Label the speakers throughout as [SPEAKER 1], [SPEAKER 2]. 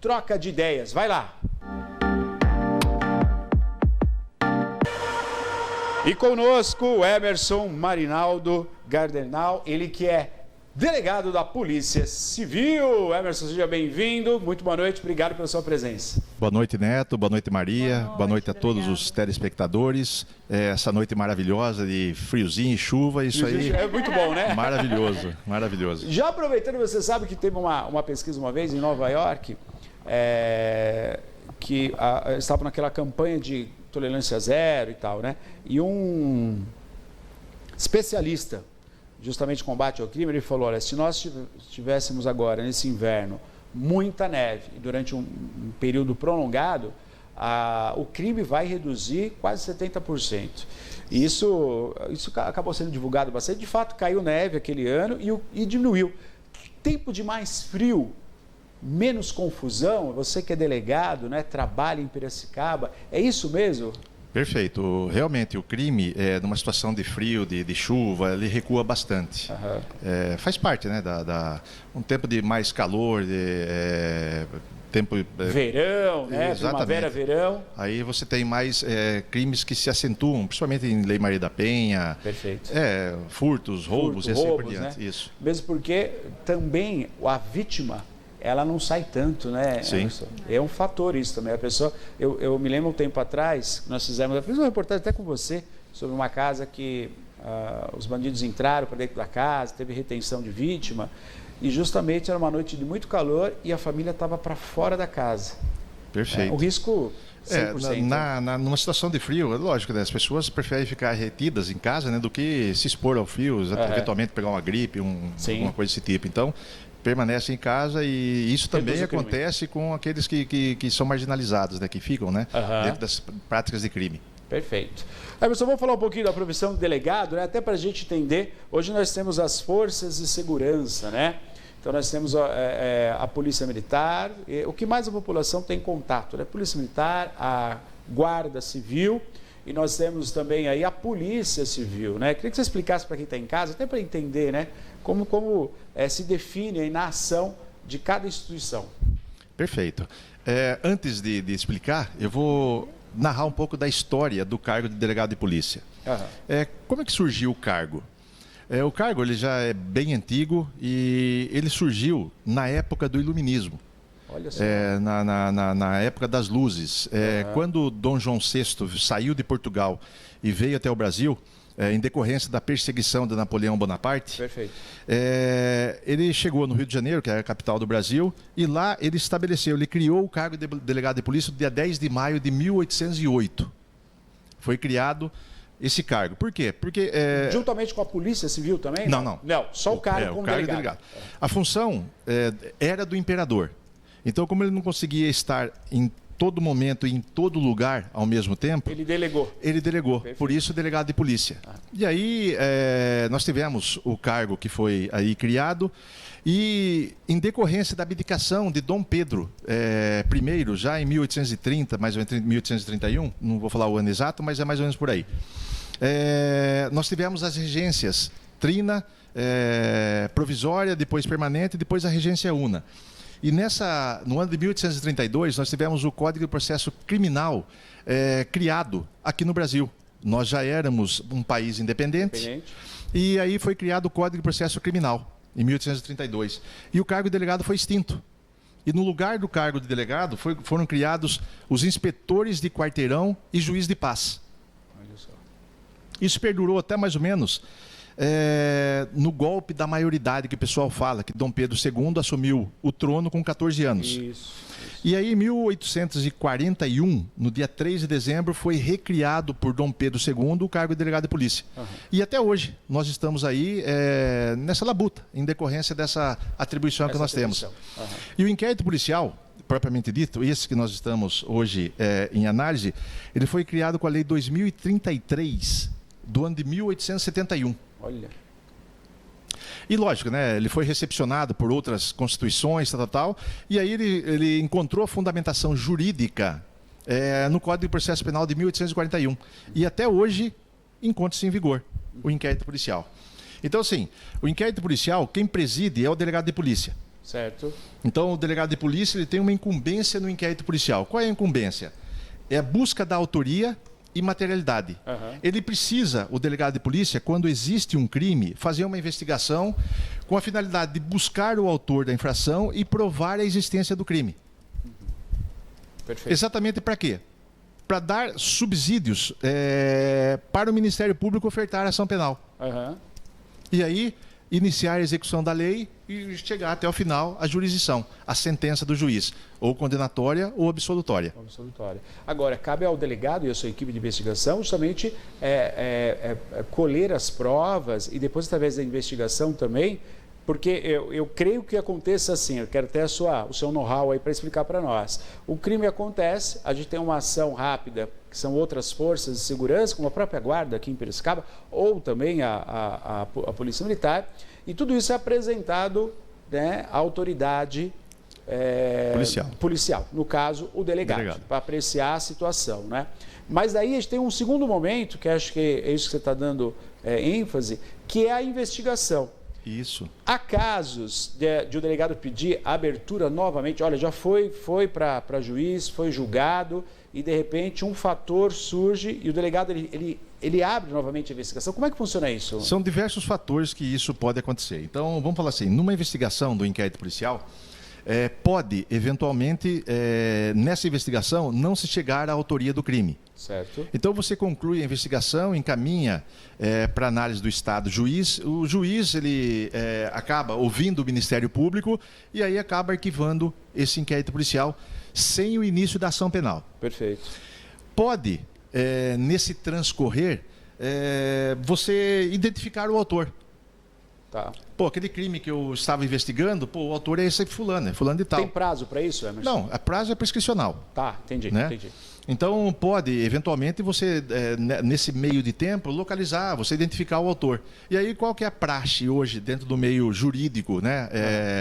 [SPEAKER 1] troca de ideias. Vai lá! E conosco o Emerson Marinaldo Gardenal, ele que é delegado da Polícia Civil. Emerson, seja bem-vindo. Muito boa noite, obrigado pela sua presença.
[SPEAKER 2] Boa noite, Neto. Boa noite, Maria. Boa noite a todos os telespectadores. Essa noite maravilhosa de friozinho e chuva, isso aí...
[SPEAKER 1] É muito bom, né?
[SPEAKER 2] Maravilhoso, maravilhoso.
[SPEAKER 1] Já aproveitando, você sabe que teve uma pesquisa uma vez em Nova York, que estava naquela campanha de tolerância zero e tal, né? E um especialista, justamente combate ao crime, ele falou, olha, se nós tivéssemos agora, nesse inverno, muita neve, e durante um período prolongado, o crime vai reduzir quase 70%. E isso acabou sendo divulgado bastante. De fato, caiu neve aquele ano e diminuiu. Tempo de mais frio, menos confusão, você que é delegado, né, trabalha em Piracicaba, é isso mesmo?
[SPEAKER 2] Perfeito. Realmente, o crime, numa situação de frio, de chuva, ele recua bastante.
[SPEAKER 1] Uhum.
[SPEAKER 2] Faz parte, né, um tempo de mais calor, tempo...
[SPEAKER 1] verão, né? Primavera, verão.
[SPEAKER 2] Aí você tem mais crimes que se acentuam, principalmente em Lei Maria da Penha.
[SPEAKER 1] Perfeito.
[SPEAKER 2] Furtos, roubos e assim por diante.
[SPEAKER 1] Né?
[SPEAKER 2] Isso.
[SPEAKER 1] Mesmo porque também a vítima, ela não sai tanto, né?
[SPEAKER 2] Sim.
[SPEAKER 1] É um fator isso também. A pessoa, eu me lembro um tempo atrás, nós fiz uma reportagem até com você, sobre uma casa que os bandidos entraram para dentro da casa, teve retenção de vítima, e justamente era uma noite de muito calor e a família estava para fora da casa.
[SPEAKER 2] Perfeito.
[SPEAKER 1] O risco 100%.
[SPEAKER 2] Numa situação de frio, é lógico, né? As pessoas preferem ficar retidas em casa, né, do que se expor ao frio, eventualmente pegar uma gripe, alguma coisa desse tipo. Então, permanecem em casa e isso também acontece com aqueles que são marginalizados, né, que ficam, né, dentro das práticas de crime. Perfeito.
[SPEAKER 1] Emerson, vamos falar um pouquinho da profissão de delegado, né? Até para a gente entender. Hoje nós temos as forças de segurança, né? Então nós temos a Polícia Militar, o que mais a população tem contato, né? Polícia Militar, a Guarda Civil e nós temos também aí a Polícia Civil, né? Queria que você explicasse para quem está em casa, até para entender, né? Como se define aí na ação de cada instituição.
[SPEAKER 2] Perfeito. Antes de explicar, eu vou narrar um pouco da história do cargo de delegado de polícia. Como é que surgiu o cargo? O cargo ele já é bem antigo e ele surgiu na época do Iluminismo.
[SPEAKER 1] Olha só.
[SPEAKER 2] Na época das luzes. Quando Dom João VI saiu de Portugal e veio até o Brasil, em decorrência da perseguição de Napoleão Bonaparte.
[SPEAKER 1] Perfeito.
[SPEAKER 2] Ele chegou no Rio de Janeiro, que é a capital do Brasil, e lá ele criou o cargo de delegado de polícia no dia 10 de maio de 1808. Foi criado esse cargo. Por quê? Porque...
[SPEAKER 1] Juntamente com a Polícia Civil também?
[SPEAKER 2] Não.
[SPEAKER 1] Não, só o cargo como
[SPEAKER 2] cargo
[SPEAKER 1] delegado.
[SPEAKER 2] A função era do imperador. Então, como ele não conseguia estar em todo momento e em todo lugar ao mesmo tempo...
[SPEAKER 1] Ele delegou.
[SPEAKER 2] Perfeito. Por isso delegado de polícia. E aí nós tivemos o cargo que foi aí criado e em decorrência da abdicação de Dom Pedro I, já em 1830, mais ou menos 1831, não vou falar o ano exato, mas é mais ou menos por aí. Nós tivemos as regências Trina, provisória, depois permanente, depois a regência Una. E no ano de 1832, nós tivemos o Código de Processo Criminal criado aqui no Brasil. Nós já éramos um país independente. E aí foi criado o Código de Processo Criminal, em 1832. E o cargo de delegado foi extinto. E no lugar do cargo de delegado foram criados os inspetores de quarteirão e juiz de paz.
[SPEAKER 1] Olha só.
[SPEAKER 2] Isso perdurou até mais ou menos... no golpe da maioridade que o pessoal fala, que Dom Pedro II assumiu o trono com 14 anos.
[SPEAKER 1] Isso.
[SPEAKER 2] E aí, em 1841, no dia 3 de dezembro, foi recriado por Dom Pedro II o cargo de delegado de polícia. E até hoje, nós estamos aí nessa labuta, em decorrência dessa atribuição que nós temos. E o inquérito policial, propriamente dito, esse que nós estamos hoje em análise, ele foi criado com a Lei 2033, do ano de 1871.
[SPEAKER 1] Olha.
[SPEAKER 2] E lógico, né? Ele foi recepcionado por outras constituições, tal. E aí ele encontrou a fundamentação jurídica no Código de Processo Penal de 1841. E até hoje encontra-se em vigor o inquérito policial. Então, assim, o inquérito policial, quem preside é o delegado de polícia.
[SPEAKER 1] Certo.
[SPEAKER 2] Então, o delegado de polícia ele tem uma incumbência no inquérito policial. Qual é a incumbência? É a busca da autoria e materialidade. Ele precisa, o delegado de polícia, quando existe um crime, fazer uma investigação com a finalidade de buscar o autor da infração e provar a existência do crime.
[SPEAKER 1] Perfeito.
[SPEAKER 2] Exatamente para quê? Para dar subsídios para o Ministério Público ofertar ação penal. E aí, iniciar a execução da lei e chegar até o final a jurisdição, a sentença do juiz, ou condenatória ou absolutória.
[SPEAKER 1] Agora, cabe ao delegado e à sua equipe de investigação justamente colher as provas e depois, através da investigação também, porque eu creio que aconteça assim, eu quero ter o seu know-how aí para explicar para nós. O crime acontece, a gente tem uma ação rápida, que são outras forças de segurança, como a própria Guarda aqui em Piracicaba, ou também a Polícia Militar, e tudo isso é apresentado, né, à autoridade policial, no caso, o delegado. Para apreciar a situação, né? Mas daí a gente tem um segundo momento, que acho que é isso que você está dando ênfase, que é a investigação.
[SPEAKER 2] Isso.
[SPEAKER 1] Há casos de o delegado pedir abertura novamente, olha, já foi para juiz, foi julgado, e de repente um fator surge e o delegado ele abre novamente a investigação. Como é que funciona isso?
[SPEAKER 2] São diversos fatores que isso pode acontecer. Então, vamos falar assim, numa investigação do inquérito policial, pode, eventualmente, nessa investigação, não se chegar à autoria do crime.
[SPEAKER 1] Certo.
[SPEAKER 2] Então, você conclui a investigação, encaminha para análise do Estado juiz. O juiz ele acaba ouvindo o Ministério Público e aí acaba arquivando esse inquérito policial sem o início da ação penal.
[SPEAKER 1] Perfeito.
[SPEAKER 2] Pode, nesse transcorrer, você identificar o autor.
[SPEAKER 1] Tá.
[SPEAKER 2] Pô, aquele crime que eu estava investigando, o autor é esse fulano, é fulano de tal.
[SPEAKER 1] Tem prazo para isso, Emerson?
[SPEAKER 2] Não, a prazo é prescricional.
[SPEAKER 1] Tá, entendi,
[SPEAKER 2] né?
[SPEAKER 1] entendi.
[SPEAKER 2] Então, pode, eventualmente, você, nesse meio de tempo, localizar, você identificar o autor. E aí, qual que é a praxe hoje, dentro do meio jurídico, né,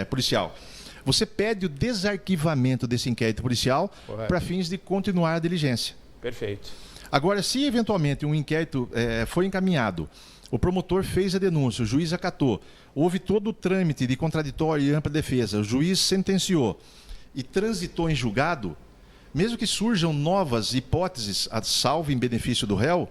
[SPEAKER 2] policial? Você pede o desarquivamento desse inquérito policial para fins de continuar a diligência.
[SPEAKER 1] Perfeito.
[SPEAKER 2] Agora, se eventualmente um inquérito foi encaminhado, o promotor fez a denúncia, o juiz acatou, houve todo o trâmite de contraditório e ampla defesa, o juiz sentenciou e transitou em julgado, mesmo que surjam novas hipóteses, salvo em benefício do réu,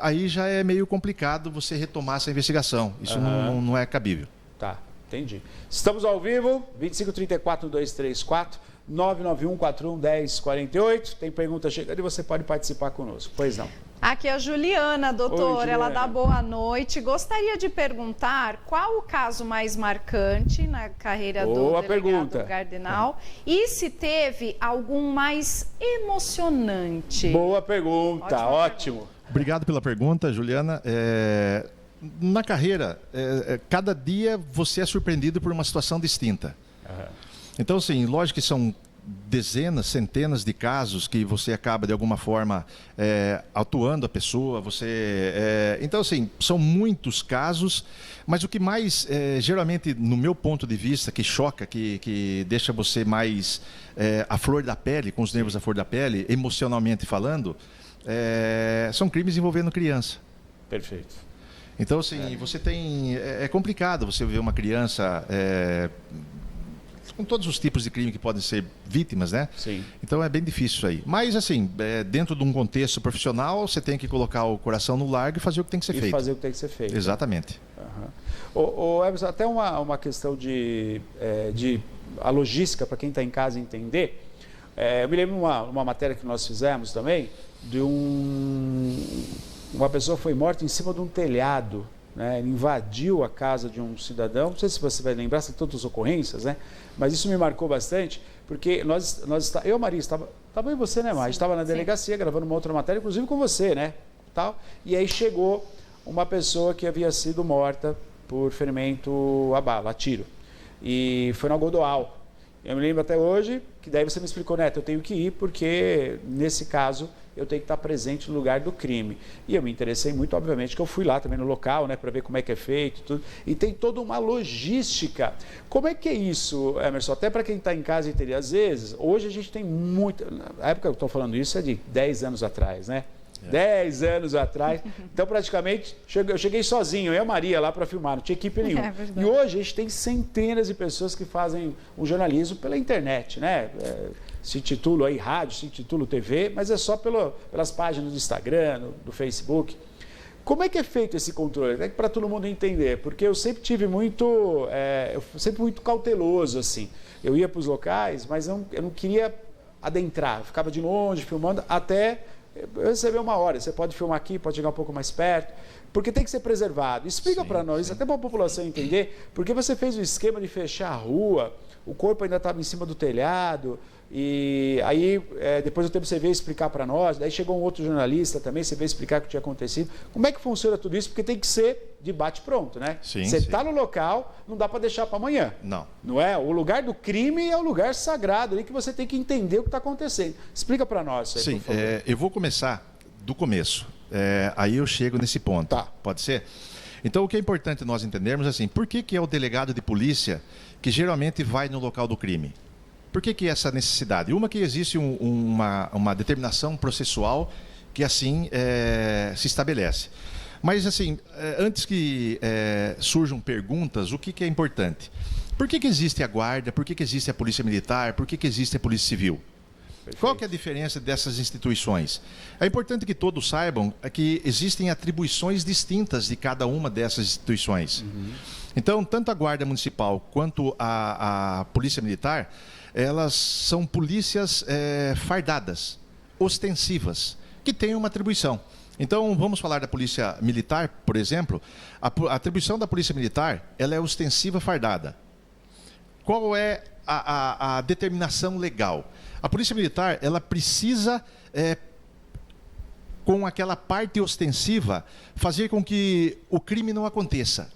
[SPEAKER 2] aí já é meio complicado você retomar essa investigação. Isso não é cabível.
[SPEAKER 1] Tá, entendi. Estamos ao vivo, 2534-234, 991-41-1048. Tem pergunta chegando e você pode participar conosco. Pois não.
[SPEAKER 3] Aqui é a Juliana, doutor.
[SPEAKER 1] Oi, Juliana.
[SPEAKER 3] Ela dá boa noite. Gostaria de perguntar qual o caso mais marcante na carreira do delegado Gardenal e se teve algum mais emocionante.
[SPEAKER 1] Boa pergunta, ótimo.
[SPEAKER 2] Obrigado pela pergunta, Juliana. Na carreira, cada dia você é surpreendido por uma situação distinta. Então, sim, lógico que são dezenas, centenas de casos que você acaba, de alguma forma, atuando a pessoa. Então, assim, são muitos casos, mas o que mais, geralmente, no meu ponto de vista, que choca, que deixa você mais à flor da pele, com os nervos à flor da pele, emocionalmente falando, são crimes envolvendo criança.
[SPEAKER 1] Perfeito.
[SPEAKER 2] Então, assim, você tem... É complicado você ver uma criança... com todos os tipos de crime que podem ser vítimas, né?
[SPEAKER 1] Sim.
[SPEAKER 2] Então é bem difícil isso aí. Mas, assim, dentro de um contexto profissional, você tem que colocar o coração no largo e fazer o que tem que ser feito.
[SPEAKER 1] Fazer o que tem que ser feito.
[SPEAKER 2] Exatamente.
[SPEAKER 1] Emerson, até uma questão de a logística, para quem está em casa entender. Eu me lembro de uma matéria que nós fizemos também, de uma pessoa foi morta em cima de um telhado. Né? Ele invadiu a casa de um cidadão, não sei se você vai lembrar, são tantas ocorrências, né? Mas isso me marcou bastante, porque eu e a Maria, estava e você, né, Maria? Estava na delegacia gravando uma outra matéria, inclusive com você, né? E aí chegou uma pessoa que havia sido morta por ferimento a bala, a tiro, e foi no Algodoal. Eu me lembro até hoje que daí você me explicou, Neto, eu tenho que ir porque nesse caso eu tenho que estar presente no lugar do crime. E eu me interessei muito, obviamente, que eu fui lá também no local, né, para ver como é que é feito, tudo. E tem toda uma logística. Como é que é isso, Emerson? Até para quem está em casa entender, às vezes, hoje a gente tem muita... A época que eu estou falando isso é de 10 anos atrás, né? 10 anos atrás. Então, praticamente, eu cheguei sozinho, eu e a Maria lá para filmar, não tinha equipe nenhuma. E hoje a gente tem centenas de pessoas que fazem o jornalismo pela internet, né? Se titula aí rádio, se titula TV, mas é só pelas páginas do Instagram, do Facebook. Como é que é feito esse controle? É para todo mundo entender, porque eu sempre tive muito cauteloso, assim. Eu ia para os locais, mas eu não queria adentrar, eu ficava de longe filmando até eu receber uma hora. Você pode filmar aqui, pode chegar um pouco mais perto, porque tem que ser preservado. Explica para nós, até para a população entender, porque você fez o esquema de fechar a rua, o corpo ainda estava em cima do telhado, e aí depois do tempo você veio explicar para nós, daí chegou um outro jornalista também, você veio explicar o que tinha acontecido. Como é que funciona tudo isso? Porque tem que ser de bate-pronto, né?
[SPEAKER 2] Sim,
[SPEAKER 1] você está no local, não dá para deixar para amanhã. Não é? O lugar do crime é o lugar sagrado ali que você tem que entender o que está acontecendo. Explica para nós. Aí,
[SPEAKER 2] sim, eu vou começar do começo. Aí eu chego nesse ponto.
[SPEAKER 1] Tá.
[SPEAKER 2] Pode ser? Então, o que é importante nós entendermos é assim, por que é o delegado de polícia que geralmente vai no local do crime? Por que essa necessidade? Uma, que existe uma determinação processual que assim se estabelece. Mas, assim, antes que surjam perguntas, o que é importante? Por que existe a Guarda? Por que existe a Polícia Militar? Por que existe a Polícia Civil? Perfeito. Qual que é a diferença dessas instituições? É importante que todos saibam que existem atribuições distintas de cada uma dessas instituições. Então, tanto a Guarda Municipal quanto a Polícia Militar, elas são polícias fardadas, ostensivas, que têm uma atribuição. Então, vamos falar da Polícia Militar, por exemplo. A atribuição da Polícia Militar, ela é ostensiva fardada. Qual é a determinação legal? A Polícia Militar, ela precisa, com aquela parte ostensiva, fazer com que o crime não aconteça.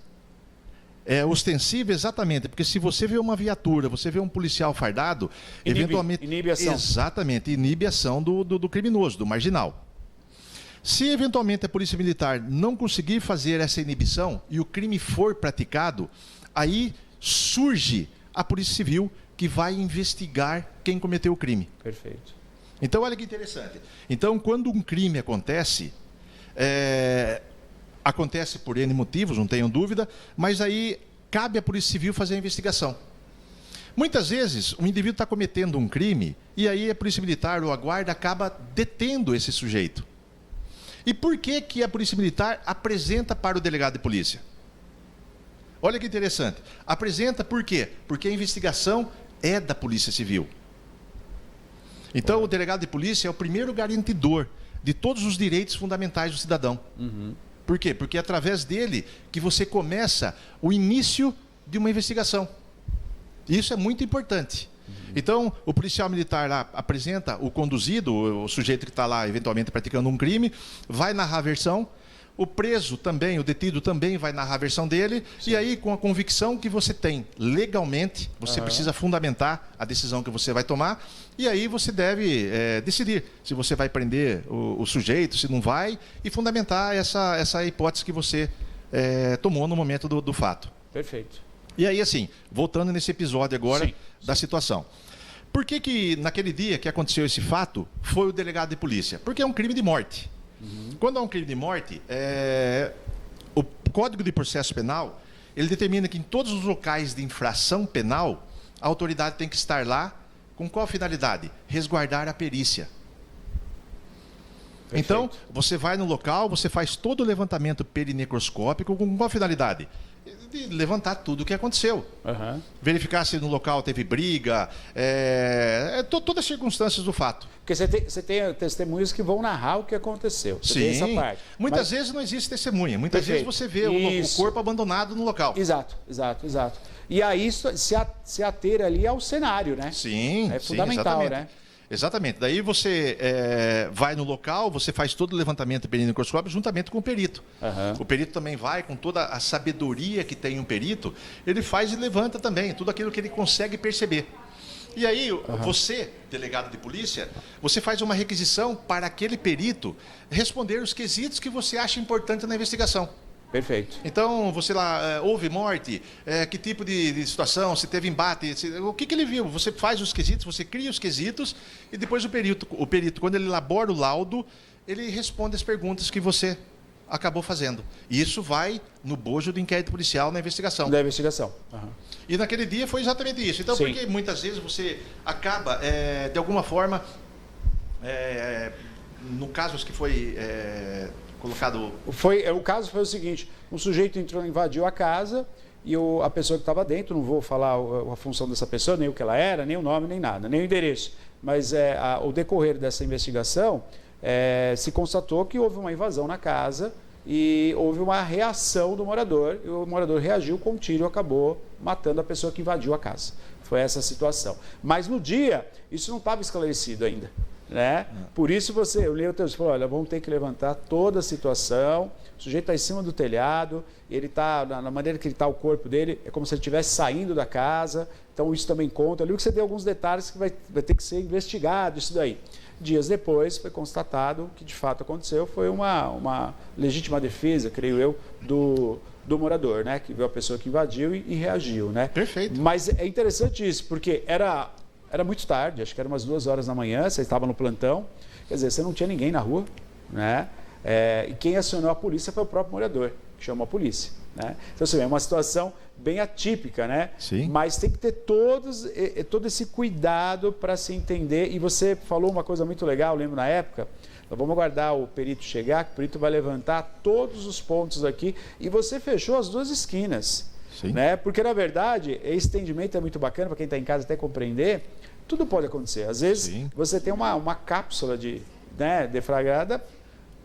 [SPEAKER 2] É ostensivo exatamente, porque se você vê uma viatura, você vê um policial fardado, eventualmente...
[SPEAKER 1] Inibe a ação.
[SPEAKER 2] Exatamente, inibe a ação do criminoso, do marginal. Se eventualmente a Polícia Militar não conseguir fazer essa inibição e o crime for praticado, aí surge a Polícia Civil, que vai investigar quem cometeu o crime.
[SPEAKER 1] Perfeito.
[SPEAKER 2] Então, olha que interessante. Então, quando um crime acontece... Acontece por N motivos, não tenham dúvida, mas aí cabe à Polícia Civil fazer a investigação. Muitas vezes, o indivíduo está cometendo um crime e aí a Polícia Militar ou a Guarda acaba detendo esse sujeito. E por que a Polícia Militar apresenta para o delegado de polícia? Olha que interessante. Apresenta por quê? Porque a investigação é da Polícia Civil. Então, o delegado de polícia é o primeiro garantidor de todos os direitos fundamentais do cidadão. Por quê? Porque é através dele que você começa o início de uma investigação. Isso é muito importante. Então, o policial militar lá apresenta o conduzido, o sujeito que está lá eventualmente praticando um crime, vai narrar a versão. O preso também, o detido também vai narrar a versão dele. Sim. E aí, com a convicção que você tem legalmente, você precisa fundamentar a decisão que você vai tomar. E aí você deve decidir se você vai prender o sujeito, se não vai, e fundamentar essa hipótese que você tomou no momento do fato.
[SPEAKER 1] Perfeito.
[SPEAKER 2] E aí, assim, voltando nesse episódio agora da situação. Por que naquele dia que aconteceu esse fato, foi o delegado de polícia? Porque é um crime de morte. Quando há um crime de morte, o Código de Processo Penal, ele determina que em todos os locais de infração penal, a autoridade tem que estar lá com qual finalidade? Resguardar a perícia. Perfeito. Então, você vai no local, você faz todo o levantamento perinecroscópico com qual finalidade? De levantar tudo o que aconteceu. Verificar se no local teve briga, todas as circunstâncias do fato.
[SPEAKER 1] Porque você tem testemunhas que vão narrar o que aconteceu. Você tem essa parte.
[SPEAKER 2] Muitas vezes não existe testemunha. Muitas vezes você vê o corpo abandonado no local.
[SPEAKER 1] Exato. E aí se ater ali ao cenário, né?
[SPEAKER 2] Sim.
[SPEAKER 1] É fundamental,
[SPEAKER 2] exatamente.
[SPEAKER 1] né?
[SPEAKER 2] Exatamente. Daí você vai no local, você faz todo o levantamento perinecroscópico juntamente com o perito. O perito também vai, com toda a sabedoria que tem um perito, ele faz e levanta também tudo aquilo que ele consegue perceber. E aí, você, delegado de polícia, você faz uma requisição para aquele perito responder os quesitos que você acha importante na investigação.
[SPEAKER 1] Perfeito.
[SPEAKER 2] Então, você lá, houve morte, que tipo de situação, se teve embate, o que ele viu? Você faz os quesitos, você cria os quesitos e depois o perito, quando ele elabora o laudo, ele responde as perguntas que você acabou fazendo. E isso vai no bojo do inquérito policial na investigação.
[SPEAKER 1] Da investigação. Uhum.
[SPEAKER 2] E naquele dia foi exatamente isso. Então, porque muitas vezes você acaba, de alguma forma, no caso que foi colocado...
[SPEAKER 1] O caso foi o seguinte, um sujeito invadiu a casa e a pessoa que estava dentro, não vou falar a função dessa pessoa, nem o que ela era, nem o nome, nem nada, nem o endereço. Mas o decorrer dessa investigação, se constatou que houve uma invasão na casa e houve uma reação do morador, e o morador reagiu com um tiro e acabou matando a pessoa que invadiu a casa. Foi essa a situação. Mas no dia, isso não estava esclarecido ainda. Né? Por isso eu li o texto e falou, olha, vamos ter que levantar toda a situação, o sujeito está em cima do telhado, ele está, na maneira que ele está, o corpo dele, é como se ele estivesse saindo da casa, então isso também conta. Eu li que você deu alguns detalhes que vai ter que ser investigado isso daí. Dias depois foi constatado que de fato aconteceu, foi uma legítima defesa, creio eu, do morador, né? Que viu a pessoa que invadiu e reagiu. Né?
[SPEAKER 2] Perfeito.
[SPEAKER 1] Mas é interessante isso, porque era muito tarde, acho que era umas 2 horas da manhã, você estava no plantão, quer dizer, você não tinha ninguém na rua, né? E quem acionou a polícia foi o próprio morador, que chamou a polícia. Né? Então, assim, é uma situação bem atípica, né?
[SPEAKER 2] Sim.
[SPEAKER 1] Mas tem que ter todo esse cuidado para se entender. E você falou uma coisa muito legal, eu lembro na época, nós vamos aguardar o perito chegar, que o perito vai levantar todos os pontos aqui, e você fechou as 2 esquinas.
[SPEAKER 2] Sim.
[SPEAKER 1] Né? Porque, na verdade, esse entendimento é muito bacana para quem está em casa até compreender. Tudo pode acontecer. Às vezes, sim, você tem uma cápsula deflagrada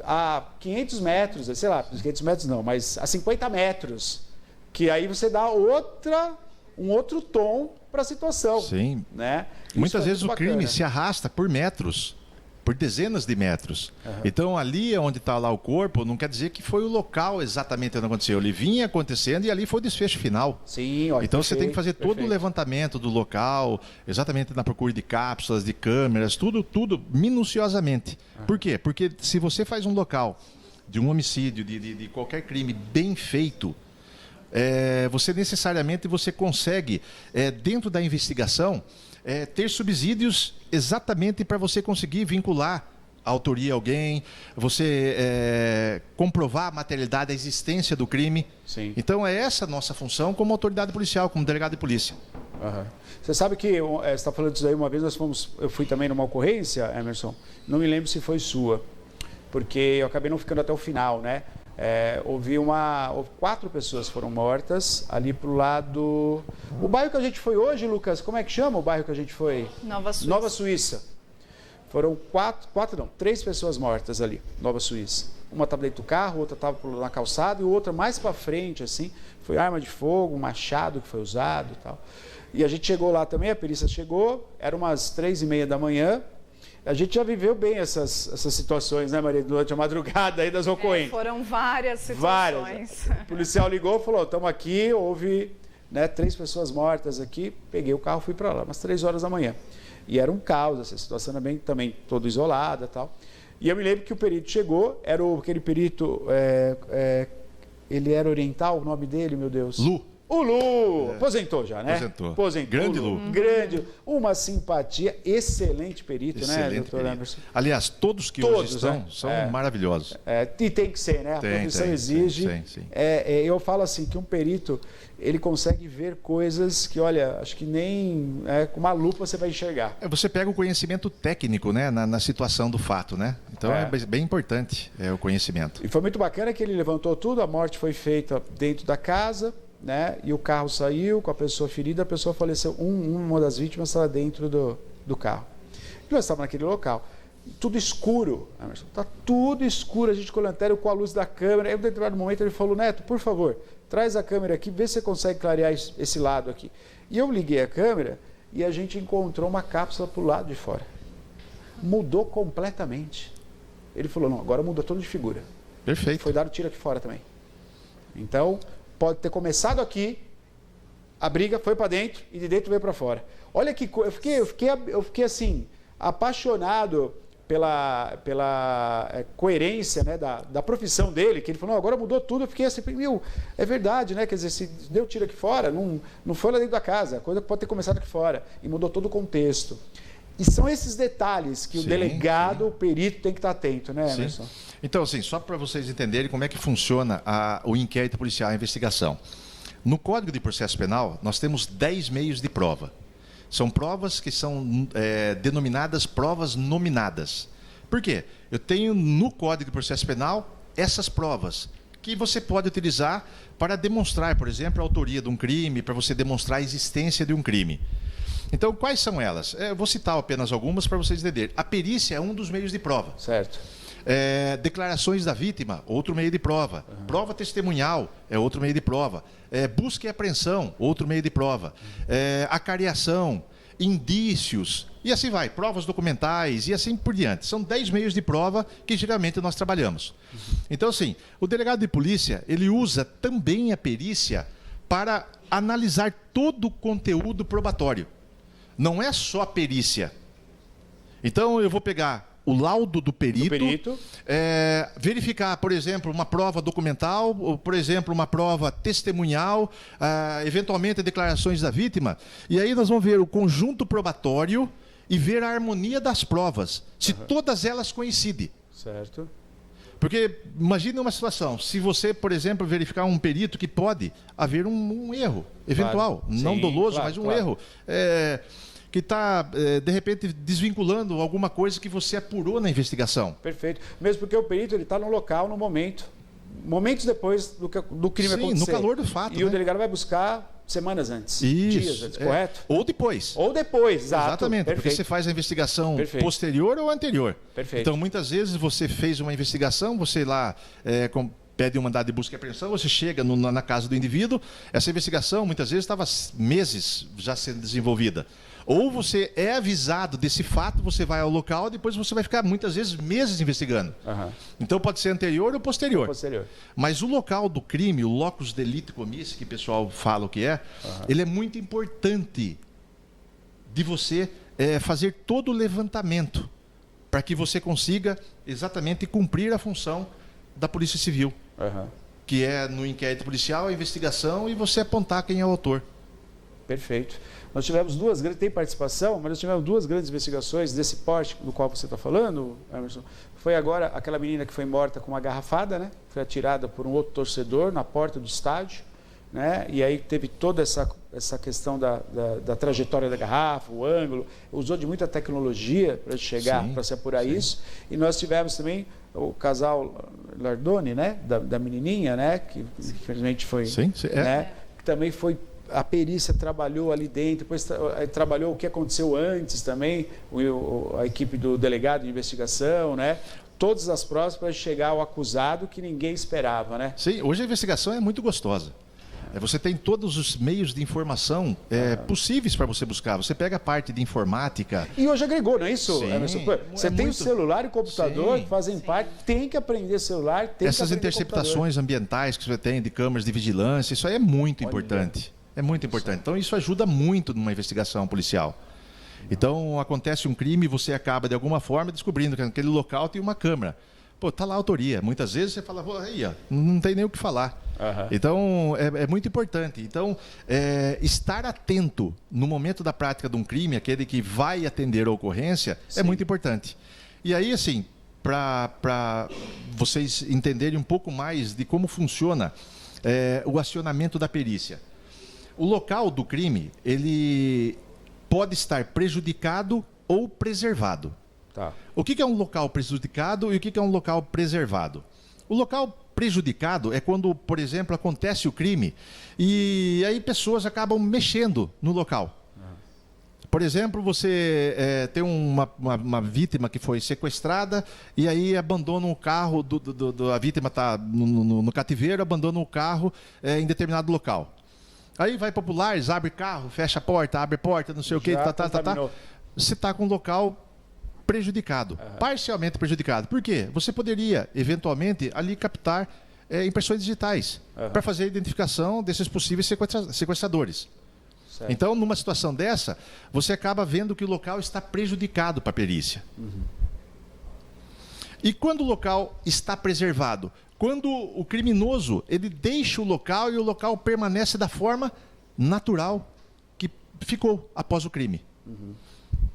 [SPEAKER 1] a 500 metros, sei lá, 500 metros não, mas a 50 metros, que aí você dá um outro tom para a situação.
[SPEAKER 2] Sim.
[SPEAKER 1] Né?
[SPEAKER 2] Muitas vezes o crime se arrasta por metros, por dezenas de metros. Uhum. Então, ali onde está lá o corpo, não quer dizer que foi o local exatamente onde aconteceu. Ele vinha acontecendo e ali foi o desfecho final.
[SPEAKER 1] Sim, ótimo.
[SPEAKER 2] Então, você tem que fazer todo o levantamento do local, exatamente na procura de cápsulas, de câmeras, tudo minuciosamente. Uhum. Por quê? Porque se você faz um local de um homicídio, de qualquer crime bem feito, você necessariamente consegue, dentro da investigação, ter subsídios exatamente para você conseguir vincular a autoria a alguém, você comprovar a materialidade, a existência do crime.
[SPEAKER 1] Sim.
[SPEAKER 2] Então é essa a nossa função como autoridade policial, como delegado de polícia.
[SPEAKER 1] Uhum. Você sabe que, você está falando disso aí, uma vez eu fui também numa ocorrência, Emerson, não me lembro se foi sua, porque eu acabei não ficando até o final, né? Houve 4 pessoas foram mortas ali pro lado... O bairro que a gente foi hoje, Lucas, como é que chama o bairro que a gente foi?
[SPEAKER 3] Nova Suíça.
[SPEAKER 1] Nova Suíça. Foram 3 pessoas mortas ali, Nova Suíça. Uma estava dentro do carro, outra estava na calçada e outra mais para frente, assim, foi arma de fogo, um machado que foi usado e tal. E a gente chegou lá também, a perícia chegou, era umas 3h30 da manhã. A gente já viveu bem essas situações, né, Maria, durante a madrugada aí das ocorrências.
[SPEAKER 3] Foram várias situações.
[SPEAKER 1] Várias. O policial ligou e falou, estamos aqui, houve 3 pessoas mortas aqui, peguei o carro e fui para lá, umas 3 horas da manhã. E era um caos, essa situação era também toda isolada e tal. E eu me lembro que o perito chegou, era aquele perito, ele era oriental, o nome dele, meu Deus?
[SPEAKER 2] Lu.
[SPEAKER 1] O Lu, aposentou já, né?
[SPEAKER 2] Aposentou. Grande Lu.
[SPEAKER 1] Grande, uma simpatia, excelente perito,
[SPEAKER 2] excelente,
[SPEAKER 1] né, doutor Emerson?
[SPEAKER 2] Aliás, todos que hoje estão são maravilhosos.
[SPEAKER 1] E tem que ser, né? A profissão exige.
[SPEAKER 2] Sim.
[SPEAKER 1] Eu falo assim, que um perito, ele consegue ver coisas que, olha, acho que nem com uma lupa você vai enxergar.
[SPEAKER 2] Você pega o conhecimento técnico, né, na situação do fato, né? Então é bem importante o conhecimento.
[SPEAKER 1] E foi muito bacana que ele levantou tudo, a morte foi feita dentro da casa, né? E o carro saiu com a pessoa ferida, a pessoa faleceu. Uma das vítimas estava dentro do carro. E nós estávamos naquele local. Tudo escuro, Emerson. Está tudo escuro, a gente com a lanterna, com a luz da câmera. Aí, em determinado momento, ele falou, Neto, por favor, traz a câmera aqui, vê se você consegue clarear esse lado aqui. E eu liguei a câmera e a gente encontrou uma cápsula para o lado de fora. Mudou completamente. Ele falou, não, agora mudou todo de figura.
[SPEAKER 2] Perfeito.
[SPEAKER 1] Foi dado tiro aqui fora também. Então, pode ter começado aqui, a briga foi para dentro e de dentro veio para fora. Olha que coisa, eu fiquei assim, apaixonado pela coerência, né, da profissão dele, que ele falou, agora mudou tudo, eu fiquei assim, é verdade, né? Quer dizer, se deu tiro aqui fora, não foi lá dentro da casa, a coisa pode ter começado aqui fora, e mudou todo o contexto. E são esses detalhes que o delegado, o perito tem que estar atento, né, Emerson?
[SPEAKER 2] Sim. Então, assim, só para vocês entenderem como é que funciona o inquérito policial, a investigação. No Código de Processo Penal, nós temos 10 meios de prova. São provas que são denominadas provas nominadas. Por quê? Eu tenho no Código de Processo Penal essas provas que você pode utilizar para demonstrar, por exemplo, a autoria de um crime, para você demonstrar a existência de um crime. Então, quais são elas? Eu vou citar apenas algumas para vocês entenderem. A perícia é um dos meios de prova.
[SPEAKER 1] Certo.
[SPEAKER 2] Declarações da vítima, outro meio de prova. Prova testemunhal é outro meio de prova. Busca e apreensão, outro meio de prova. Acariação, indícios, e assim vai. Provas documentais e assim por diante. São 10 meios de prova que geralmente nós trabalhamos. Então, assim, o delegado de polícia, ele usa também a perícia para analisar todo o conteúdo probatório. Não é só a perícia. Então, eu vou pegar o laudo do perito, verificar, por exemplo, uma prova documental, ou, por exemplo, uma prova testemunhal, eventualmente declarações da vítima, e aí nós vamos ver o conjunto probatório e ver a harmonia das provas, se todas elas coincidem.
[SPEAKER 1] Certo.
[SPEAKER 2] Porque imagine uma situação, se você, por exemplo, verificar um perito que pode haver um erro eventual,
[SPEAKER 1] claro.
[SPEAKER 2] Não
[SPEAKER 1] Sim,
[SPEAKER 2] doloso,
[SPEAKER 1] claro,
[SPEAKER 2] mas um
[SPEAKER 1] claro.
[SPEAKER 2] erro que está, de repente, desvinculando alguma coisa que você apurou na investigação.
[SPEAKER 1] Perfeito. Mesmo porque o perito está no local, no momento. Momentos depois do crime acontecer.
[SPEAKER 2] No calor do fato.
[SPEAKER 1] E o delegado vai buscar semanas antes.
[SPEAKER 2] Isso,
[SPEAKER 1] dias antes, correto?
[SPEAKER 2] Ou depois.
[SPEAKER 1] Ou depois, exato.
[SPEAKER 2] Exatamente,
[SPEAKER 1] Perfeito.
[SPEAKER 2] porque você faz a investigação
[SPEAKER 1] Perfeito.
[SPEAKER 2] posterior ou anterior.
[SPEAKER 1] Perfeito.
[SPEAKER 2] Então, muitas vezes, você fez uma investigação, você lá pede um mandado de busca e apreensão, você chega na casa do indivíduo, essa investigação, muitas vezes, estava meses já sendo desenvolvida. Ou você é avisado desse fato, você vai ao local, depois você vai ficar, muitas vezes, meses investigando. Então, pode ser anterior ou posterior. Mas o local do crime, o locus delicti commissi, que o pessoal fala o que é, ele é muito importante de você fazer todo o levantamento para que você consiga exatamente cumprir a função da Polícia Civil, que é no inquérito policial, a investigação e você apontar quem é o autor.
[SPEAKER 1] Perfeito. Nós tivemos tem participação, mas nós tivemos 2 grandes investigações desse porte do qual você está falando, Emerson. Foi agora aquela menina que foi morta com uma garrafada, né? Foi atirada por um outro torcedor na porta do estádio, né? E aí teve toda essa questão da trajetória da garrafa, o ângulo, usou de muita tecnologia para chegar, para se apurar isso. E nós tivemos também o casal Lardoni, né? Da menininha, né? Que infelizmente foi... Né? Que também foi... A perícia trabalhou ali dentro, depois trabalhou o que aconteceu antes também, a equipe do delegado de investigação, né? Todas as provas para chegar ao acusado que ninguém esperava, né?
[SPEAKER 2] Sim, hoje a investigação é muito gostosa. Você tem todos os meios de informação possíveis para você buscar. Você pega a parte de informática.
[SPEAKER 1] E hoje agregou, não é isso,
[SPEAKER 2] Sim,
[SPEAKER 1] Emerson? Você tem o celular e o computador que fazem parte, tem que aprender celular, tem
[SPEAKER 2] Essas
[SPEAKER 1] que aprender
[SPEAKER 2] interceptações ambientais que você tem de câmeras de vigilância, isso aí é muito importante. É muito importante. Então, isso ajuda muito numa investigação policial. Então, acontece um crime e você acaba, de alguma forma, descobrindo que naquele local tem uma câmera. Pô, tá lá a autoria. Muitas vezes você fala, aí, ó, não tem nem o que falar. Então, é muito importante. Então, estar atento no momento da prática de um crime, aquele que vai atender a ocorrência, é muito importante. E aí, assim, para vocês entenderem um pouco mais de como funciona o acionamento da perícia. O local do crime, ele pode estar prejudicado ou preservado. O que é um local prejudicado e o que é um local preservado? O local prejudicado é quando, por exemplo, acontece o crime e aí pessoas acabam mexendo no local. Por exemplo, você tem uma vítima que foi sequestrada e aí abandona o carro, a vítima está no cativeiro, abandona o carro em determinado local. Aí vai populares, abre carro, fecha a porta, abre porta, não sei o que, Você está com o local prejudicado, parcialmente prejudicado. Por quê? Você poderia, eventualmente, ali captar impressões digitais para fazer a identificação desses possíveis sequestradores. Certo. Então, numa situação dessa, você acaba vendo que o local está prejudicado para a perícia. E quando o local está preservado? Quando o criminoso ele deixa o local e o local permanece da forma natural que ficou após o crime.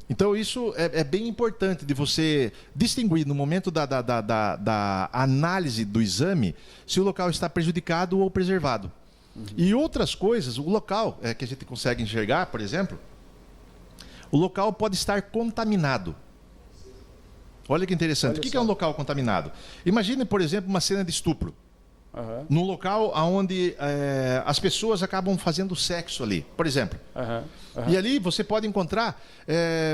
[SPEAKER 2] Então isso é bem importante de você distinguir no momento da análise do exame se o local está prejudicado ou preservado. E outras coisas, o local que a gente consegue enxergar, por exemplo, o local pode estar contaminado. Olha que interessante. O que é um local contaminado? Imagine, por exemplo, uma cena de estupro. Num local onde as pessoas acabam fazendo sexo ali, por exemplo. E ali você pode encontrar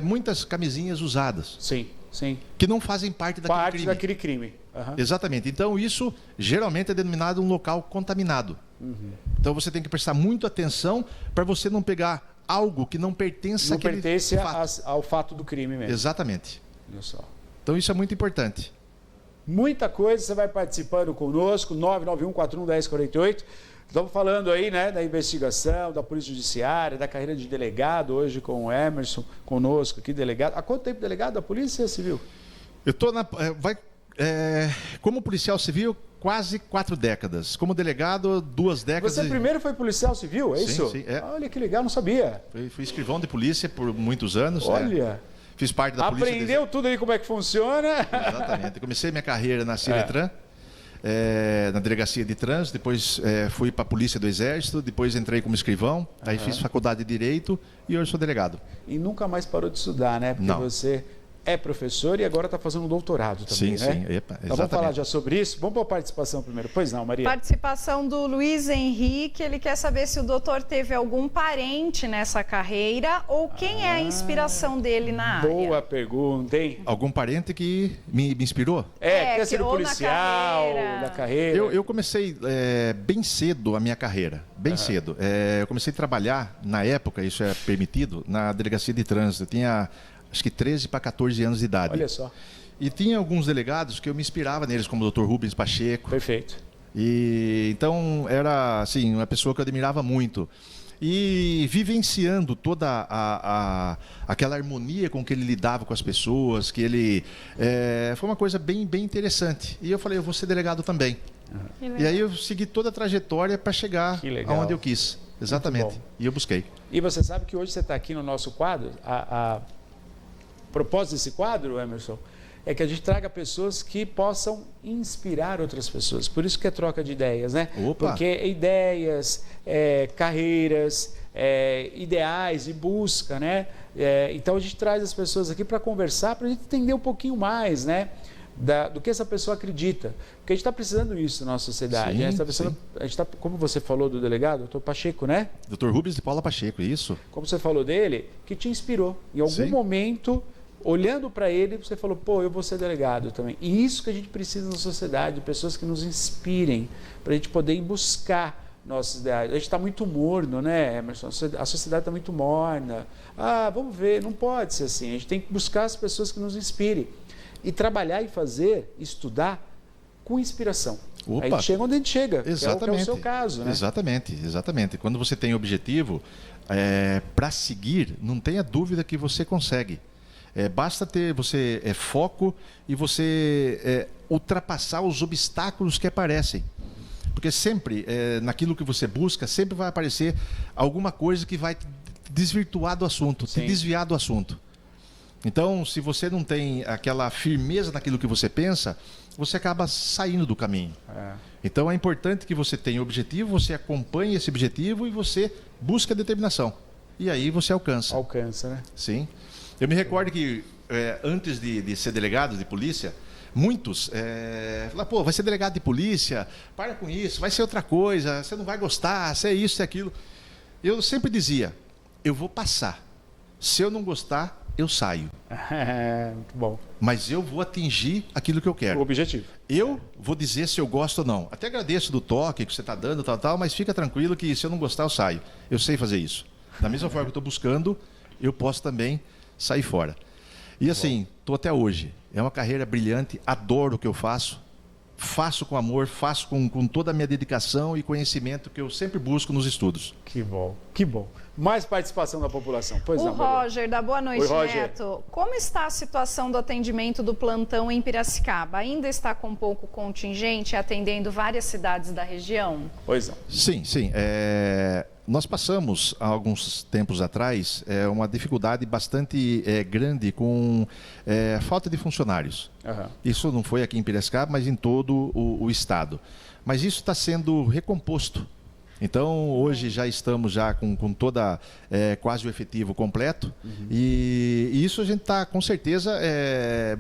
[SPEAKER 2] muitas camisinhas usadas.
[SPEAKER 1] Sim, sim.
[SPEAKER 2] Que não fazem parte daquele crime. Exatamente. Então isso geralmente é denominado um local contaminado. Então você tem que prestar muita atenção para você não pegar algo que não pertence
[SPEAKER 1] ao fato do crime mesmo.
[SPEAKER 2] Exatamente.
[SPEAKER 1] Olha só.
[SPEAKER 2] Então isso é muito importante.
[SPEAKER 1] Muita coisa, você vai participando conosco, 991411048. Estamos falando aí, né, da investigação, da Polícia Judiciária, da carreira de delegado, hoje com o Emerson conosco aqui, delegado. Há quanto tempo delegado da Polícia Civil?
[SPEAKER 2] Eu estou como policial civil, quase 4 décadas. Como delegado, 2 décadas.
[SPEAKER 1] Você primeiro foi policial civil, é isso?
[SPEAKER 2] Sim,
[SPEAKER 1] Olha que legal, não sabia.
[SPEAKER 2] Fui escrivão de polícia por muitos anos.
[SPEAKER 1] Olha.
[SPEAKER 2] Fiz parte da polícia.
[SPEAKER 1] Aprendeu tudo aí como é que funciona.
[SPEAKER 2] Exatamente. Eu comecei minha carreira na Ciretran, na delegacia de trânsito, depois fui para a polícia do Exército, depois entrei como escrivão, aí fiz faculdade de Direito e hoje sou delegado.
[SPEAKER 1] E nunca mais parou de estudar, né? Porque
[SPEAKER 2] Não.
[SPEAKER 1] você é professor e agora está fazendo um doutorado também,
[SPEAKER 2] sim,
[SPEAKER 1] né?
[SPEAKER 2] Sim, exatamente.
[SPEAKER 1] Então vamos falar já sobre isso? Vamos para a participação primeiro. Pois não, Maria?
[SPEAKER 3] Participação do Luiz Henrique, ele quer saber se o doutor teve algum parente nessa carreira ou quem é a inspiração dele na área.
[SPEAKER 1] Boa pergunta, hein?
[SPEAKER 2] Algum parente que me inspirou?
[SPEAKER 1] Quer ser policial, na carreira.
[SPEAKER 2] Eu comecei bem cedo a minha carreira, bem cedo. Eu comecei a trabalhar, na época, isso é permitido, na delegacia de trânsito. Eu tinha acho que 13 para 14 anos de idade.
[SPEAKER 1] Olha só.
[SPEAKER 2] E tinha alguns delegados que eu me inspirava neles, como o Dr. Rubens Pacheco.
[SPEAKER 1] Perfeito.
[SPEAKER 2] E então era assim, uma pessoa que eu admirava muito. E vivenciando toda aquela harmonia com que ele lidava com as pessoas, que ele foi uma coisa bem interessante. E eu falei, eu vou ser delegado também. E aí eu segui toda a trajetória para chegar aonde eu quis. Exatamente. E eu busquei.
[SPEAKER 1] E você sabe que hoje você está aqui no nosso quadro, o propósito desse quadro, Emerson, é que a gente traga pessoas que possam inspirar outras pessoas. Por isso que é troca de ideias, né?
[SPEAKER 2] Opa.
[SPEAKER 1] Porque ideias, carreiras, ideais e busca, né? Então a gente traz as pessoas aqui para conversar, para a gente entender um pouquinho mais, né? Do que essa pessoa acredita. Porque a gente está precisando disso na nossa sociedade.
[SPEAKER 2] Sim,
[SPEAKER 1] né? A gente tá, como você falou do delegado, doutor Pacheco, né?
[SPEAKER 2] Dr. Rubens de Paula Pacheco, isso.
[SPEAKER 1] Como você falou dele, que te inspirou. Em algum momento, olhando para ele, você falou, pô, eu vou ser delegado também. E isso que a gente precisa na sociedade, pessoas que nos inspirem, para a gente poder ir buscar nossas ideais. A gente está muito morno, né, Emerson? A sociedade está muito morna. Vamos ver, não pode ser assim. A gente tem que buscar as pessoas que nos inspirem. E trabalhar e fazer, estudar com inspiração.
[SPEAKER 2] Opa.
[SPEAKER 1] Aí chega onde a gente chega,
[SPEAKER 2] Exatamente.
[SPEAKER 1] que é o seu caso, né?
[SPEAKER 2] Exatamente. Quando você tem objetivo, para seguir, não tenha dúvida que você consegue. Basta ter foco e você ultrapassar os obstáculos que aparecem. Porque sempre, naquilo que você busca, sempre vai aparecer alguma coisa que vai te desvirtuar do assunto, te desviar do assunto. Então, se você não tem aquela firmeza naquilo que você pensa, você acaba saindo do caminho. Então, é importante que você tenha objetivo, você acompanhe esse objetivo e você busque a determinação. E aí você alcança.
[SPEAKER 1] Alcança, né?
[SPEAKER 2] Sim. Eu me recordo que antes de ser delegado de polícia, muitos falaram, pô, vai ser delegado de polícia, para com isso, vai ser outra coisa, você não vai gostar, você é isso, você é aquilo. Eu sempre dizia, eu vou passar. Se eu não gostar, eu saio.
[SPEAKER 1] Muito bom.
[SPEAKER 2] Mas eu vou atingir aquilo que eu quero.
[SPEAKER 1] O objetivo.
[SPEAKER 2] Eu vou dizer se eu gosto ou não. Até agradeço do toque que você está dando, tal, mas fica tranquilo que se eu não gostar, eu saio. Eu sei fazer isso. Da mesma forma que eu estou buscando, eu posso também sair fora. E assim, estou até hoje. É uma carreira brilhante, adoro o que eu faço. Faço com amor, faço com toda a minha dedicação e conhecimento que eu sempre busco nos estudos.
[SPEAKER 1] Que bom, que bom. mais participação da população. Pois não,
[SPEAKER 3] Roger, da Boa Noite,
[SPEAKER 1] Oi, Roger.
[SPEAKER 3] Neto. Como está a situação do atendimento do plantão em Piracicaba? Ainda está com pouco contingente, atendendo várias cidades da região?
[SPEAKER 1] Pois não.
[SPEAKER 2] Sim. Nós passamos, há alguns tempos atrás, uma dificuldade bastante grande com falta de funcionários.
[SPEAKER 1] Uhum.
[SPEAKER 2] Isso não foi aqui em Piracicaba, mas em todo o estado. Mas isso está sendo recomposto. Então, hoje já estamos com toda quase o efetivo completo. Uhum. E isso a gente está, com certeza,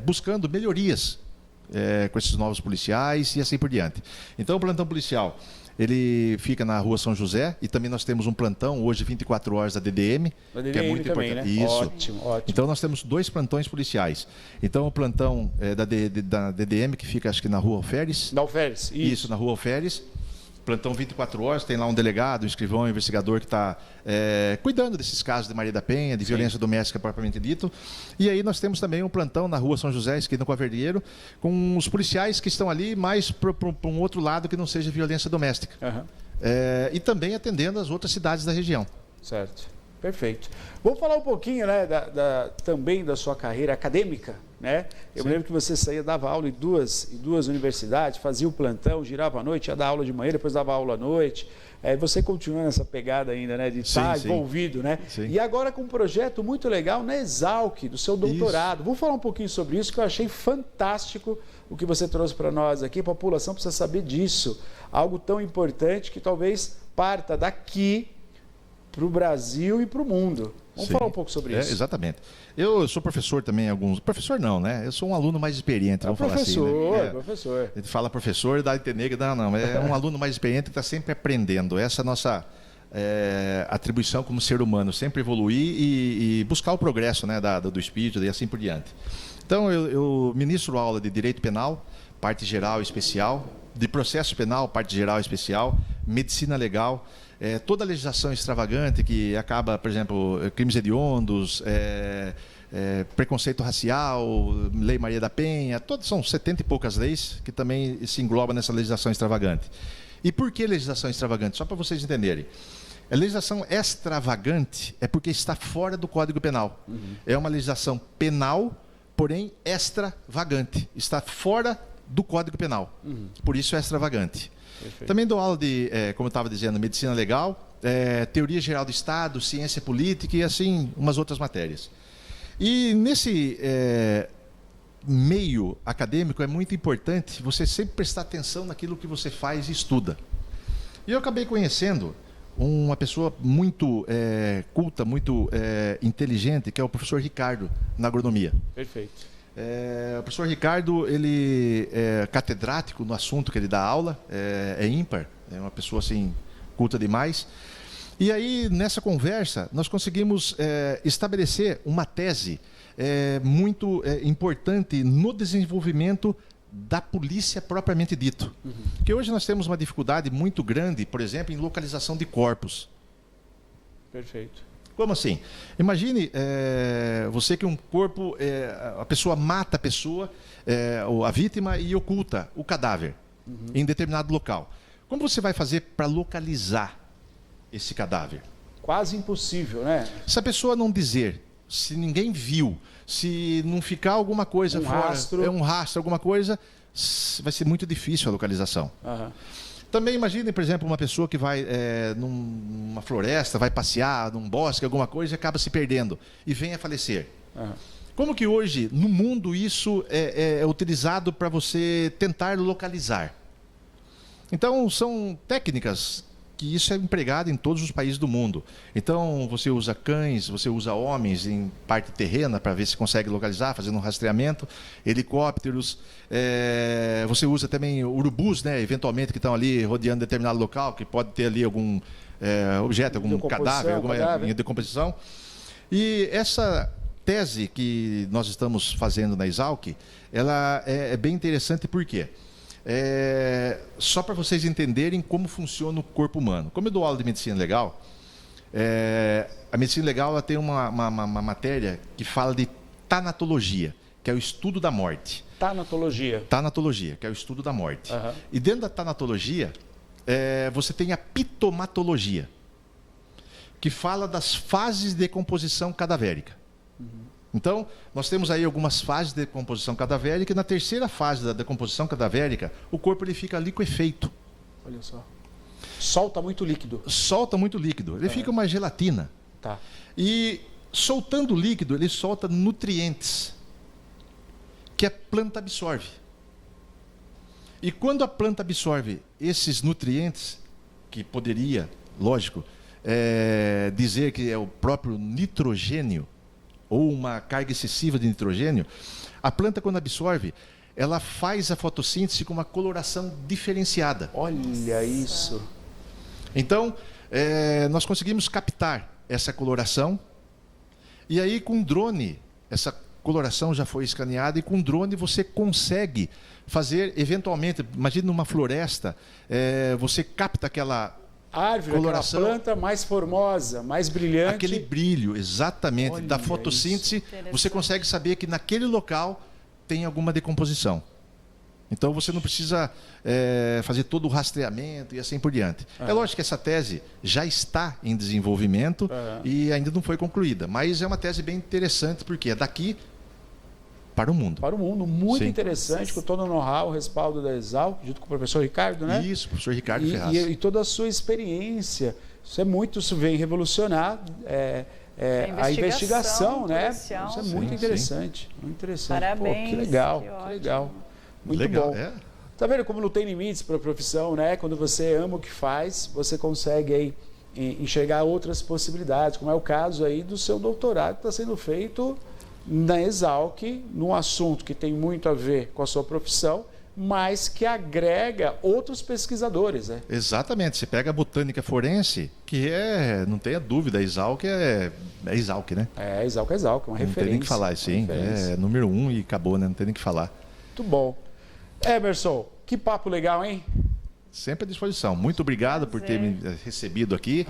[SPEAKER 2] buscando melhorias com esses novos policiais e assim por diante. Então, o plantão policial, ele fica na Rua São José e também nós temos um plantão, hoje 24 horas da DDM, que é muito
[SPEAKER 1] também,
[SPEAKER 2] importante.
[SPEAKER 1] Né?
[SPEAKER 2] Isso.
[SPEAKER 1] Ótimo.
[SPEAKER 2] Então, nós temos 2 plantões policiais. Então, o plantão da DDM, que fica, acho que na Rua Alferes.
[SPEAKER 1] Na Alferes,
[SPEAKER 2] isso. Na Rua Alferes. Plantão 24 horas, tem lá um delegado, um escrivão, um investigador que está cuidando desses casos de Maria da Penha, de violência doméstica propriamente dito. E aí nós temos também um plantão na Rua São José, esquina com a Verdieiro, com os policiais que estão ali mais para um outro lado que não seja violência doméstica.
[SPEAKER 1] Uhum.
[SPEAKER 2] E também atendendo as outras cidades da região.
[SPEAKER 1] Certo, perfeito. Vamos falar um pouquinho, né, também da sua carreira acadêmica, né? Eu me lembro que você saía, dava aula em duas universidades, fazia o plantão, girava à noite, ia dar aula de manhã, depois dava aula à noite. Você continua nessa pegada ainda, né, de estar envolvido, né?
[SPEAKER 2] Sim.
[SPEAKER 1] E agora com um projeto muito legal na Exalc, do seu doutorado. Vamos falar um pouquinho sobre isso, que eu achei fantástico o que você trouxe para nós aqui. A população precisa saber disso. Algo tão importante que talvez parta daqui para o Brasil e para o mundo. Vamos falar um pouco sobre isso.
[SPEAKER 2] Exatamente. Eu sou professor também, professor não, né? Eu sou um aluno mais experiente, vamos falar assim. Né?
[SPEAKER 1] Professor.
[SPEAKER 2] A gente fala professor da IT negra, não. É um aluno mais experiente que está sempre aprendendo. Essa é a nossa atribuição como ser humano, sempre evoluir e buscar o progresso, né, do espírito e assim por diante. Então, eu ministro aula de Direito Penal, parte geral e especial, de Processo Penal, parte geral e especial, Medicina Legal, toda a legislação extravagante que acaba, por exemplo, crimes hediondos, preconceito racial, Lei Maria da Penha, são 70 e poucas leis que também se englobam nessa legislação extravagante. E por que legislação extravagante? Só para vocês entenderem. A legislação extravagante é porque está fora do Código Penal. Uhum. É uma legislação penal, porém extravagante. Está fora do Código Penal. Uhum. Por isso é extravagante. Perfeito. Também dou aula de, como eu estava dizendo, Medicina Legal, Teoria Geral do Estado, Ciência Política e assim umas outras matérias. E nesse meio acadêmico é muito importante você sempre prestar atenção naquilo que você faz e estuda. E eu acabei conhecendo uma pessoa muito culta, muito inteligente, que é o professor Ricardo, na agronomia.
[SPEAKER 1] Perfeito.
[SPEAKER 2] O professor Ricardo, ele é catedrático no assunto que ele dá aula, é ímpar, é uma pessoa assim, culta demais. E aí, nessa conversa, nós conseguimos estabelecer uma tese muito importante no desenvolvimento da polícia propriamente dito. Uhum. Porque hoje nós temos uma dificuldade muito grande, por exemplo, em localização de corpos.
[SPEAKER 1] Perfeito.
[SPEAKER 2] Como assim? Imagine você que um corpo, a pessoa mata a pessoa, a vítima, e oculta o cadáver em determinado local. Como você vai fazer para localizar esse cadáver?
[SPEAKER 1] Quase impossível, né?
[SPEAKER 2] Se a pessoa não dizer, se ninguém viu, se não ficar alguma coisa fora, um rastro, alguma coisa, vai ser muito difícil a localização. Uhum. Também imagine, por exemplo, uma pessoa que vai numa floresta, vai passear num bosque, alguma coisa, e acaba se perdendo e vem a falecer. Uhum. Como que hoje, no mundo, isso é utilizado para você tentar localizar? Então, são técnicas que isso é empregado em todos os países do mundo. Então, você usa cães, você usa homens em parte terrena para ver se consegue localizar, fazendo um rastreamento, helicópteros, você usa também urubus, né, eventualmente, que estão ali rodeando determinado local, que pode ter ali algum objeto, algum cadáver, alguma decomposição. E essa tese que nós estamos fazendo na Exalc, ela é bem interessante, por quê? Só para vocês entenderem como funciona o corpo humano. Como eu dou aula de medicina legal, a medicina legal ela tem uma matéria que fala de tanatologia, que é o estudo da morte.
[SPEAKER 1] Tanatologia.
[SPEAKER 2] Tanatologia, que é o estudo da morte.
[SPEAKER 1] Uhum.
[SPEAKER 2] E dentro da tanatologia, você tem a pitomatologia. que fala das fases de decomposição cadavérica. Então, nós temos aí algumas fases de decomposição cadavérica, e na terceira fase da decomposição cadavérica, o corpo ele fica liquefeito.
[SPEAKER 1] Olha só. Solta muito líquido.
[SPEAKER 2] Solta muito líquido. Ele fica uma gelatina.
[SPEAKER 1] Tá.
[SPEAKER 2] E soltando líquido, ele solta nutrientes que a planta absorve. E quando a planta absorve esses nutrientes, que poderia, lógico, dizer que é o próprio nitrogênio, ou uma carga excessiva de nitrogênio, a planta, quando absorve, ela faz a fotossíntese com uma coloração diferenciada.
[SPEAKER 1] Olha isso.
[SPEAKER 2] Então, nós conseguimos captar essa coloração, e aí com drone, essa coloração já foi escaneada, e com drone você consegue fazer, eventualmente, imagine numa floresta, você capta aquela
[SPEAKER 1] árvore, coloração, aquela planta mais formosa, mais brilhante.
[SPEAKER 2] Aquele brilho, exatamente,
[SPEAKER 1] olha
[SPEAKER 2] da fotossíntese, você consegue saber que naquele local tem alguma decomposição. Então você não precisa fazer todo o rastreamento e assim por diante. É lógico que essa tese já está em desenvolvimento e ainda não foi concluída, mas é uma tese bem interessante, porque é daqui para o mundo.
[SPEAKER 1] Para o mundo, muito interessante, com todo o know-how, o respaldo da Exalc, junto com o professor Ricardo, né?
[SPEAKER 2] Isso, professor Ricardo Ferraz.
[SPEAKER 1] E toda a sua experiência. Isso vem revolucionar a investigação, né? Isso é muito interessante. Muito interessante.
[SPEAKER 3] Parabéns.
[SPEAKER 1] Pô, que legal, que legal. Muito legal, bom. Tá vendo como não tem limites para a profissão, né? Quando você ama o que faz, você consegue aí enxergar outras possibilidades, como é o caso aí do seu doutorado que está sendo feito na Exalc, num assunto que tem muito a ver com a sua profissão, mas que agrega outros pesquisadores, né?
[SPEAKER 2] Exatamente. Você pega a botânica forense, que não tenha dúvida, a Exalc é Exalc, né?
[SPEAKER 1] Exalc, uma referência.
[SPEAKER 2] Não tem nem que falar, sim. É número 1 e acabou, né? Não tem nem que falar.
[SPEAKER 1] Muito bom. Emerson, que papo legal, hein?
[SPEAKER 2] Sempre à disposição. Muito obrigado por ter me recebido aqui.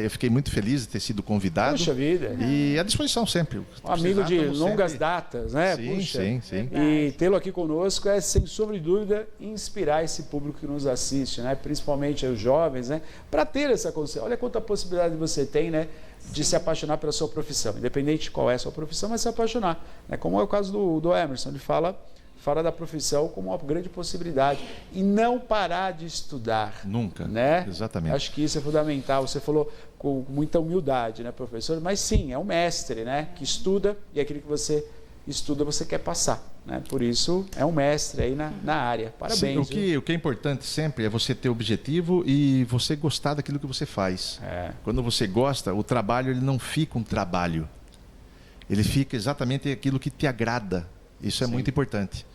[SPEAKER 2] Eu fiquei muito feliz de ter sido convidado.
[SPEAKER 1] Puxa vida.
[SPEAKER 2] E à disposição sempre.
[SPEAKER 1] Um amigo de longas datas, né?
[SPEAKER 2] Sim,
[SPEAKER 1] puxa.
[SPEAKER 2] sim.
[SPEAKER 1] E tê-lo aqui conosco é, sem sombra de dúvida, inspirar esse público que nos assiste, né? Principalmente os jovens, né? Para ter essa consciência. Olha quanta possibilidade você tem, né? De se apaixonar pela sua profissão. Independente de qual é a sua profissão, mas se apaixonar. Né? Como é o caso do Emerson. Ele fala da profissão como uma grande possibilidade e não parar de estudar.
[SPEAKER 2] Nunca,
[SPEAKER 1] né?
[SPEAKER 2] Exatamente.
[SPEAKER 1] Acho que isso é fundamental. Você falou com muita humildade, né, professor? Mas sim, é um mestre, né, que estuda e aquilo que você estuda você quer passar. Né? Por isso, é um mestre aí na área. Parabéns.
[SPEAKER 2] Sim, o que é importante sempre é você ter objetivo e você gostar daquilo que você faz. Quando você gosta, o trabalho ele não fica um trabalho. Ele fica exatamente aquilo que te agrada. Isso é muito importante.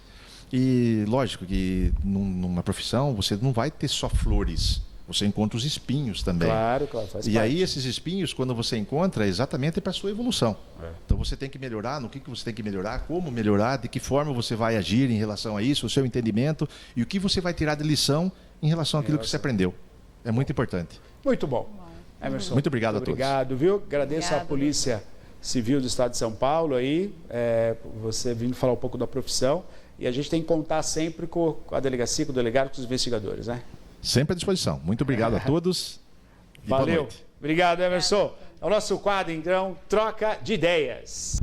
[SPEAKER 2] E lógico que numa profissão você não vai ter só flores, você encontra os espinhos também.
[SPEAKER 1] Claro, faz parte.
[SPEAKER 2] Aí esses espinhos, quando você encontra, é exatamente para a sua evolução. Então você tem que melhorar, no que você tem que melhorar, como melhorar, de que forma você vai agir em relação a isso, o seu entendimento e o que você vai tirar de lição em relação àquilo que você aprendeu. É muito importante.
[SPEAKER 1] Muito bom. Emerson,
[SPEAKER 2] muito obrigado a todos.
[SPEAKER 1] Obrigado, viu? Agradeço à Polícia Civil do Estado de São Paulo aí, você vindo falar um pouco da profissão. E a gente tem que contar sempre com a delegacia, com o delegado, com os investigadores, né?
[SPEAKER 2] Sempre à disposição. Muito obrigado a todos.
[SPEAKER 1] Valeu. Obrigado, Emerson. É o nosso quadro, então, Troca de Ideias.